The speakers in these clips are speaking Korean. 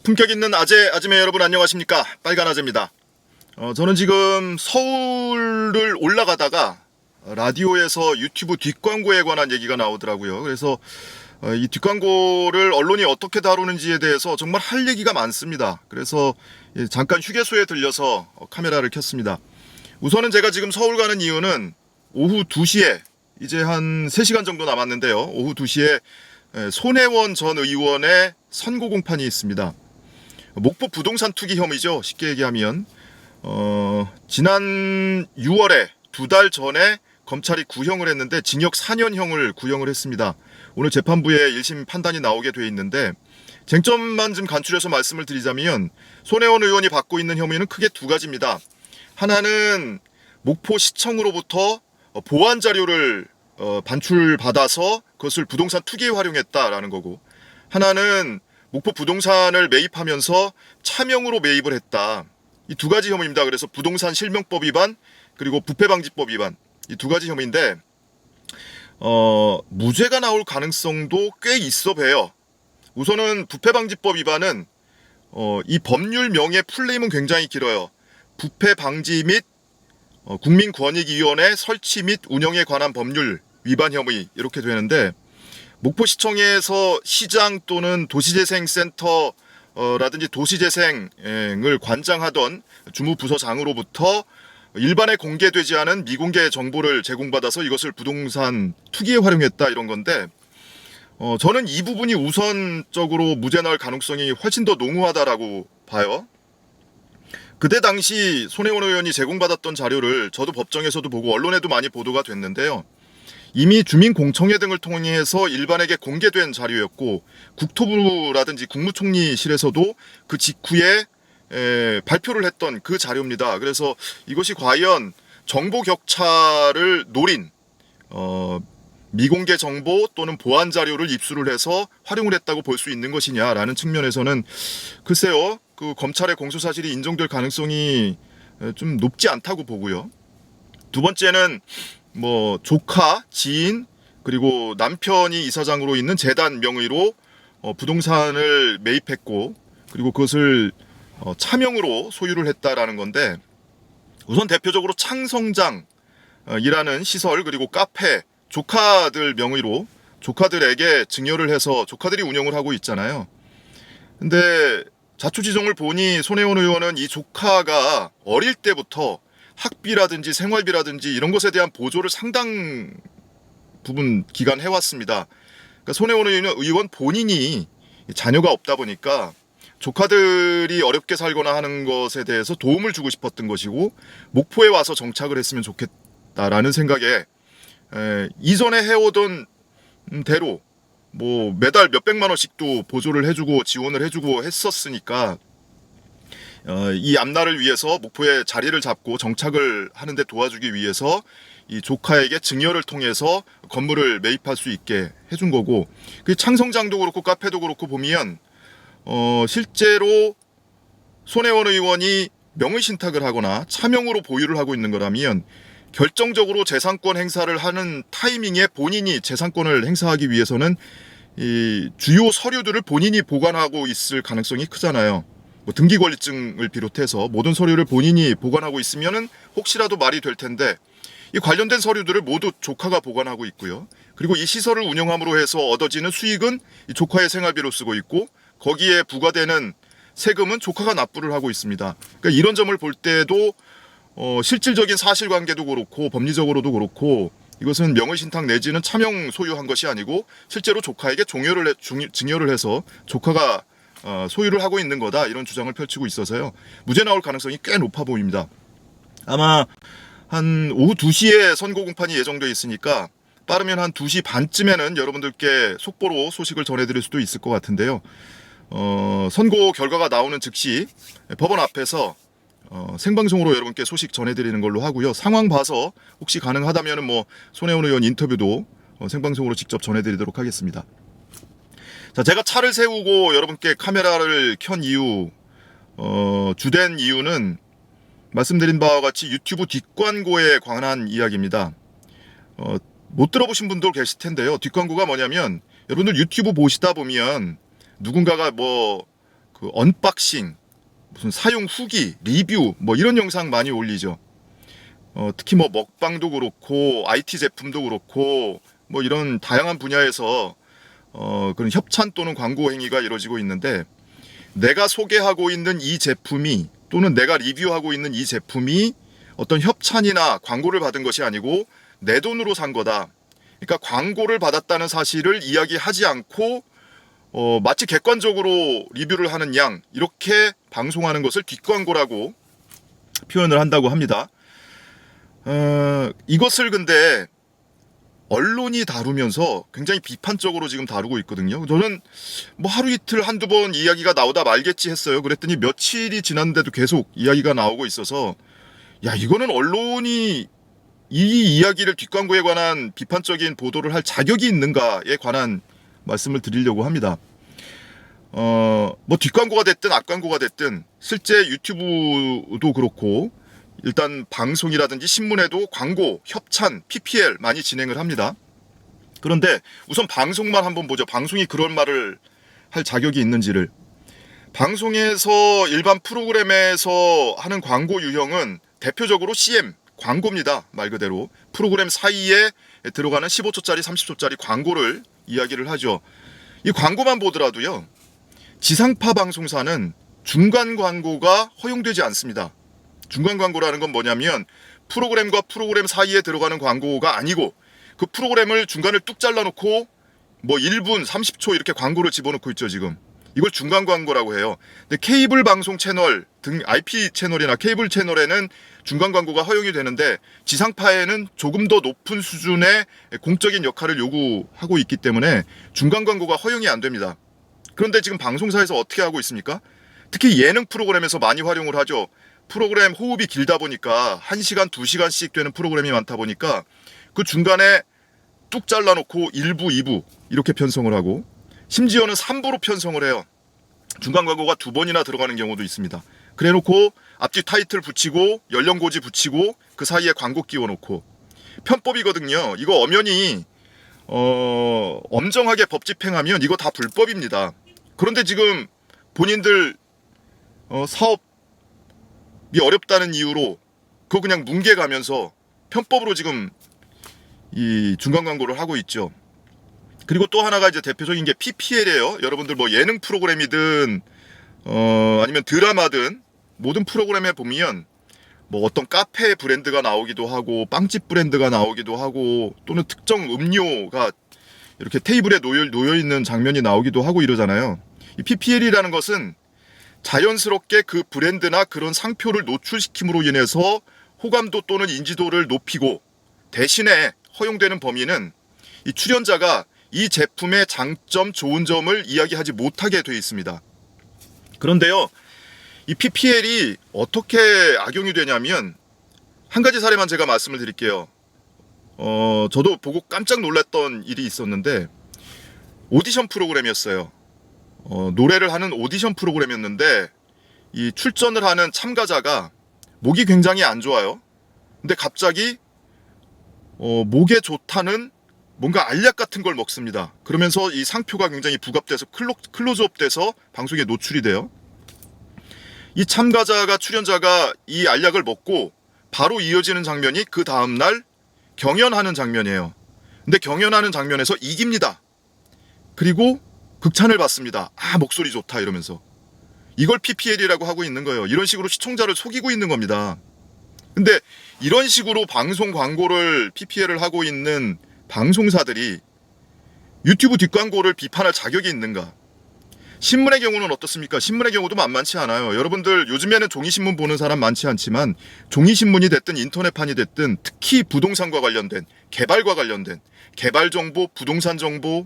품격 있는 아재 여러분 안녕하십니까? 빨간 아재입니다. 저는 지금 서울을 올라가다가 라디오에서 유튜브 뒷광고에 관한 얘기가 나오더라고요. 그래서 이 뒷광고를 언론이 어떻게 다루는지에 대해서 정말 할 얘기가 많습니다. 그래서 잠깐 휴게소에 들려서 카메라를 켰습니다. 우선은 제가 지금 서울 가는 이유는 오후 2시에 이제 한 3시간 정도 남았는데요. 오후 2시에 손혜원 전 의원의 선고 공판이 있습니다. 목포 부동산 투기 혐의죠. 쉽게 얘기하면 지난 6월에 2달 전에 검찰이 구형을 했는데 징역 4년형을 구형을 했습니다. 오늘 재판부에 1심 판단이 나오게 돼 있는데 쟁점만 좀 간추려서 말씀을 드리자면 손혜원 의원이 받고 있는 혐의는 크게 두 가지입니다. 하나는 목포시청으로부터 보안 자료를 반출받아서 그것을 부동산 투기에 활용했다라는 거고, 하나는 목포 부동산을 매입하면서 차명으로 매입을 했다. 이 두 가지 혐의입니다. 그래서 부동산 실명법 위반 그리고 부패방지법 위반, 이 두 가지 혐의인데 무죄가 나올 가능성도 꽤 있어 보여요. 우선은 부패방지법 위반은 이 법률 명의 풀네임은 굉장히 길어요. 부패방지 및 국민권익위원회 설치 및 운영에 관한 법률 위반 혐의, 이렇게 되는데 목포시청에서 시장 또는 도시재생센터 라든지 도시재생을 관장하던 주무부서장으로부터 일반에 공개되지 않은 미공개 정보를 제공받아서 이것을 부동산 투기에 활용했다, 이런 건데 저는 이 부분이 우선적으로 무죄 나올 가능성이 훨씬 더 농후하다라고 봐요. 그때 당시 손혜원 의원이 제공받았던 자료를 저도 법정에서도 보고 언론에도 많이 보도가 됐는데요. 이미 주민공청회 등을 통해서 일반에게 공개된 자료였고 국토부라든지 국무총리실에서도 그 직후에 발표를 했던 그 자료입니다. 그래서 이것이 과연 정보 격차를 노린 미공개 정보 또는 보안 자료를 입수를 해서 활용을 했다고 볼 수 있는 것이냐라는 측면에서는 글쎄요, 그 검찰의 공소 사실이 인정될 가능성이 좀 높지 않다고 보고요. 두 번째는 조카, 지인, 그리고 남편이 이사장으로 있는 재단 명의로 부동산을 매입했고 그리고 그것을 차명으로 소유를 했다라는 건데, 우선 대표적으로 창성장이라는 시설 그리고 카페 조카들 명의로 조카들에게 증여를 해서 조카들이 운영을 하고 있잖아요. 근데 자초지종을 보니 손혜원 의원은 이 조카가 어릴 때부터 학비라든지 생활비라든지 이런 것에 대한 보조를 상당 부분 기간 해왔습니다. 그러니까 손혜원 의원 본인이 자녀가 없다 보니까 조카들이 어렵게 살거나 하는 것에 대해서 도움을 주고 싶었던 것이고 목포에 와서 정착을 했으면 좋겠다라는 생각에 이전에 해오던 대로 매달 몇백만 원씩도 보조를 해주고 지원을 해주고 했었으니까 이 앞날을 위해서 목포에 자리를 잡고 정착을 하는데 도와주기 위해서 이 조카에게 증여를 통해서 건물을 매입할 수 있게 해준 거고, 그 창성장도 그렇고 카페도 그렇고 보면 실제로 손혜원 의원이 명의신탁을 하거나 차명으로 보유를 하고 있는 거라면 결정적으로 재산권 행사를 하는 타이밍에 본인이 재산권을 행사하기 위해서는 이 주요 서류들을 본인이 보관하고 있을 가능성이 크잖아요. 등기권리증을 비롯해서 모든 서류를 본인이 보관하고 있으면은 혹시라도 말이 될 텐데, 이 관련된 서류들을 모두 조카가 보관하고 있고요. 그리고 이 시설을 운영함으로 해서 얻어지는 수익은 이 조카의 생활비로 쓰고 있고 거기에 부과되는 세금은 조카가 납부를 하고 있습니다. 그러니까 이런 점을 볼 때도 실질적인 사실관계도 그렇고 법리적으로도 그렇고 이것은 명의신탁 내지는 차명 소유한 것이 아니고 실제로 조카에게 증여를 해서 조카가 소유를 하고 있는 거다, 이런 주장을 펼치고 있어서요. 무죄 나올 가능성이 꽤 높아 보입니다. 아마 한 오후 2시에 선고 공판이 예정되어 있으니까 빠르면 한 2시 반쯤에는 여러분들께 속보로 소식을 전해드릴 수도 있을 것 같은데요. 선고 결과가 나오는 즉시 법원 앞에서 생방송으로 여러분께 소식 전해드리는 걸로 하고요. 상황 봐서 혹시 가능하다면 손혜원 의원 인터뷰도 생방송으로 직접 전해드리도록 하겠습니다. 자, 제가 차를 세우고 여러분께 카메라를 켠 이유, 주된 이유는 말씀드린 바와 같이 유튜브 뒷광고에 관한 이야기입니다. 못 들어보신 분도 계실 텐데요. 뒷광고가 뭐냐면, 여러분들 유튜브 보시다 보면 누군가가 그 언박싱, 무슨 사용 후기, 리뷰 뭐 이런 영상 많이 올리죠. 특히 뭐 먹방도 그렇고 IT 제품도 그렇고 뭐 이런 다양한 분야에서 그런 협찬 또는 광고 행위가 이루어지고 있는데, 내가 소개하고 있는 이 제품이 또는 내가 리뷰하고 있는 이 제품이 어떤 협찬이나 광고를 받은 것이 아니고 내 돈으로 산 거다. 그러니까 광고를 받았다는 사실을 이야기하지 않고 마치 객관적으로 리뷰를 하는 양, 이렇게 방송하는 것을 뒷광고라고 표현을 한다고 합니다. 이것을 근데 언론이 다루면서 굉장히 비판적으로 지금 다루고 있거든요. 저는 뭐 하루 이틀 한두 번 이야기가 나오다 말겠지 했어요. 그랬더니 며칠이 지났는데도 계속 이야기가 나오고 있어서, 야, 이거는 언론이 이 이야기를 뒷광고에 관한 비판적인 보도를 할 자격이 있는가에 관한 말씀을 드리려고 합니다. 뭐 뒷광고가 됐든 앞광고가 됐든 실제 유튜브도 그렇고 일단 방송이라든지 신문에도 광고, 협찬, PPL 많이 진행을 합니다. 그런데 우선 방송만 한번 보죠. 방송이 그런 말을 할 자격이 있는지를. 방송에서 일반 프로그램에서 하는 광고 유형은 대표적으로 CM, 광고입니다. 말 그대로 프로그램 사이에 들어가는 15초짜리, 30초짜리 광고를 이야기를 하죠. 이 광고만 보더라도요, 지상파 방송사는 중간 광고가 허용되지 않습니다. 중간 광고라는 건 뭐냐면 프로그램과 프로그램 사이에 들어가는 광고가 아니고 그 프로그램을 중간을 뚝 잘라놓고 뭐 1분 30초 이렇게 광고를 집어넣고 있죠. 지금 이걸 중간 광고라고 해요. 근데 케이블 방송 채널 등 IP 채널이나 케이블 채널에는 중간 광고가 허용이 되는데 지상파에는 조금 더 높은 수준의 공적인 역할을 요구하고 있기 때문에 중간 광고가 허용이 안 됩니다. 그런데 지금 방송사에서 어떻게 하고 있습니까? 특히 예능 프로그램에서 많이 활용을 하죠. 프로그램 호흡이 길다 보니까 1시간, 2시간씩 되는 프로그램이 많다 보니까 그 중간에 뚝 잘라놓고 1부, 2부 이렇게 편성을 하고, 심지어는 3부로 편성을 해요. 중간 광고가 2번이나 들어가는 경우도 있습니다. 그래놓고 앞뒤 타이틀 붙이고 연령고지 붙이고 그 사이에 광고 끼워놓고, 편법이거든요. 이거 엄연히 엄정하게 법 집행하면 이거 다 불법입니다. 그런데 지금 본인들 사업이 어렵다는 이유로 그거 그냥 뭉개가면서 편법으로 지금 이 중간 광고를 하고 있죠. 그리고 또 하나가 이제 대표적인 게 PPL이에요. 여러분들 뭐 예능 프로그램이든 아니면 드라마든 모든 프로그램에 보면 뭐 어떤 카페 브랜드가 나오기도 하고 빵집 브랜드가 나오기도 하고 또는 특정 음료가 이렇게 테이블에 놓여 있는 장면이 나오기도 하고 이러잖아요. 이 PPL이라는 것은 자연스럽게 그 브랜드나 그런 상표를 노출시킴으로 인해서 호감도 또는 인지도를 높이고, 대신에 허용되는 범위는 이 출연자가 이 제품의 장점, 좋은 점을 이야기하지 못하게 되어 있습니다. 그런데요, 이 PPL이 어떻게 악용이 되냐면 한 가지 사례만 제가 말씀을 드릴게요. 저도 보고 깜짝 놀랐던 일이 있었는데, 오디션 프로그램이었어요. 노래를 하는 오디션 프로그램이었는데 이 출전을 하는 참가자가 목이 굉장히 안 좋아요. 근데 갑자기 목에 좋다는 뭔가 알약 같은 걸 먹습니다. 그러면서 이 상표가 굉장히 부각돼서 클로즈업 돼서 방송에 노출이 돼요. 이 참가자가, 출연자가 이 알약을 먹고 바로 이어지는 장면이 그 다음날 경연하는 장면이에요. 근데 경연하는 장면에서 이깁니다. 그리고 극찬을 받습니다. 아, 목소리 좋다 이러면서. 이걸 PPL이라고 하고 있는 거예요. 이런 식으로 시청자를 속이고 있는 겁니다. 근데 이런 식으로 방송 광고를 PPL을 하고 있는 방송사들이 유튜브 뒷광고를 비판할 자격이 있는가? 신문의 경우는 어떻습니까? 신문의 경우도 만만치 않아요. 여러분들 요즘에는 종이신문 보는 사람 많지 않지만 종이신문이 됐든 인터넷판이 됐든 특히 부동산과 관련된, 개발과 관련된 개발 정보, 부동산 정보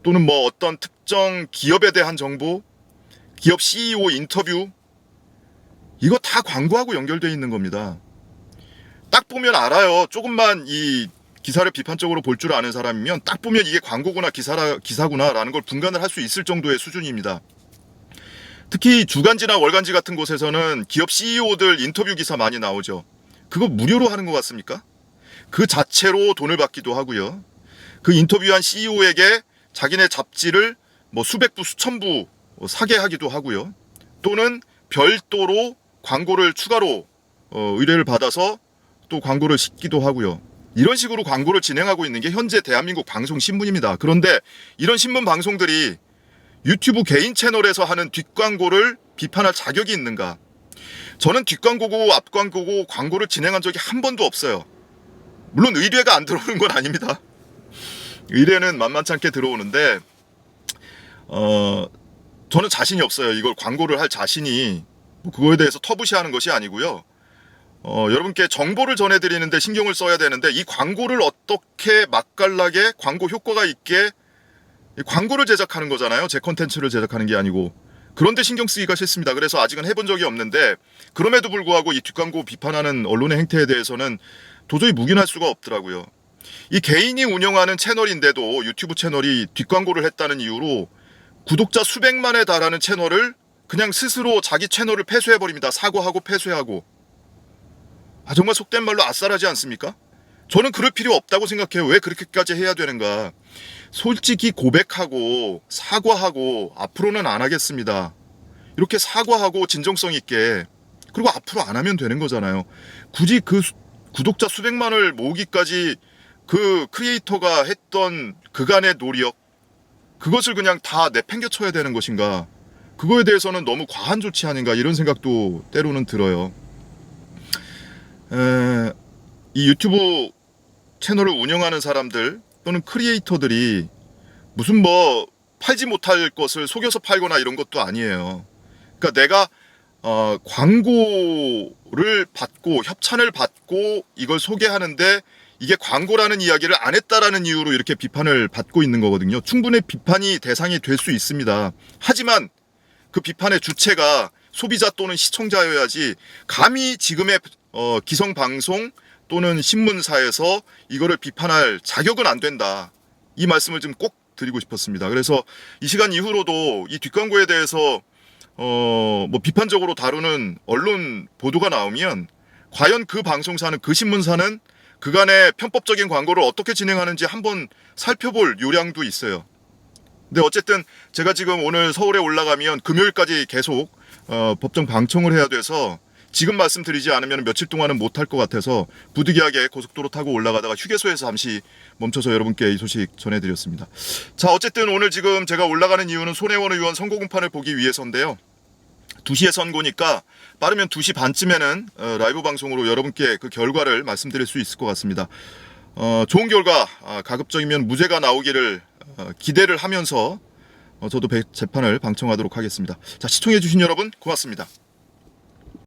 또는 뭐 어떤 특정 기업에 대한 정보, 기업 CEO 인터뷰, 이거 다 광고하고 연결되어 있는 겁니다. 딱 보면 알아요. 조금만 이 기사를 비판적으로 볼 줄 아는 사람이면 딱 보면 이게 광고구나 기사구나 라는 걸 분간을 할 수 있을 정도의 수준입니다. 특히 주간지나 월간지 같은 곳에서는 기업 CEO들 인터뷰 기사 많이 나오죠. 그거 무료로 하는 것 같습니까? 그 자체로 돈을 받기도 하고요. 그 인터뷰한 CEO에게 자기네 잡지를 뭐 수백 부, 수천 부 사게 하기도 하고요. 또는 별도로 광고를 추가로 의뢰를 받아서 또 광고를 싣기도 하고요. 이런 식으로 광고를 진행하고 있는 게 현재 대한민국 방송신문입니다. 그런데 이런 신문 방송들이 유튜브 개인 채널에서 하는 뒷광고를 비판할 자격이 있는가? 저는 뒷광고고 앞광고고 광고를 진행한 적이 한 번도 없어요. 물론 의뢰가 안 들어오는 건 아닙니다. 의뢰는 만만치 않게 들어오는데 저는 자신이 없어요. 이걸 광고를 할 자신이 그거에 대해서 터부시하는 것이 아니고요. 여러분께 정보를 전해드리는데 신경을 써야 되는데 이 광고를 어떻게 맛깔나게 광고 효과가 있게 광고를 제작하는 거잖아요. 제 콘텐츠를 제작하는 게 아니고. 그런데 신경 쓰기가 싫습니다. 그래서 아직은 해본 적이 없는데 그럼에도 불구하고 이 뒷광고 비판하는 언론의 행태에 대해서는 도저히 묵인할 수가 없더라고요. 이 개인이 운영하는 채널인데도 유튜브 채널이 뒷광고를 했다는 이유로 구독자 수백만에 달하는 채널을 그냥 스스로 자기 채널을 폐쇄해버립니다. 사과하고 폐쇄하고. 정말 속된 말로 아싸라지 않습니까? 저는 그럴 필요 없다고 생각해요. 왜 그렇게까지 해야 되는가? 솔직히 고백하고 사과하고 앞으로는 안 하겠습니다. 이렇게 사과하고 진정성 있게 그리고 앞으로 안 하면 되는 거잖아요. 굳이 그 구독자 수백만을 모으기까지 그 크리에이터가 했던 그간의 노력 그것을 그냥 다 내팽개쳐야 되는 것인가? 그거에 대해서는 너무 과한 조치 아닌가 이런 생각도 때로는 들어요. 이 유튜브 채널을 운영하는 사람들 또는 크리에이터들이 무슨 뭐 팔지 못할 것을 속여서 팔거나 이런 것도 아니에요. 그러니까 내가 광고를 받고 협찬을 받고 이걸 소개하는데 이게 광고라는 이야기를 안 했다라는 이유로 이렇게 비판을 받고 있는 거거든요. 충분히 비판이 대상이 될 수 있습니다. 하지만 그 비판의 주체가 소비자 또는 시청자여야지 감히 지금의 기성방송 또는 신문사에서 이거를 비판할 자격은 안 된다. 이 말씀을 좀 꼭 드리고 싶었습니다. 그래서 이 시간 이후로도 이 뒷광고에 대해서 뭐 비판적으로 다루는 언론 보도가 나오면 과연 그 방송사는 그 신문사는 그간의 편법적인 광고를 어떻게 진행하는지 한번 살펴볼 요량도 있어요. 근데 어쨌든 제가 지금 오늘 서울에 올라가면 금요일까지 계속 법정 방청을 해야 돼서 지금 말씀드리지 않으면 며칠 동안은 못할 것 같아서 부득이하게 고속도로 타고 올라가다가 휴게소에서 잠시 멈춰서 여러분께 이 소식 전해드렸습니다. 자, 어쨌든 오늘 지금 제가 올라가는 이유는 손혜원 의원 선거 공판을 보기 위해서인데요. 2시에 선고니까 빠르면 2시 반쯤에는 라이브 방송으로 여러분께 그 결과를 말씀드릴 수 있을 것 같습니다. 좋은 결과, 가급적이면 무죄가 나오기를 기대를 하면서 저도 재판을 방청하도록 하겠습니다. 자, 시청해주신 여러분 고맙습니다.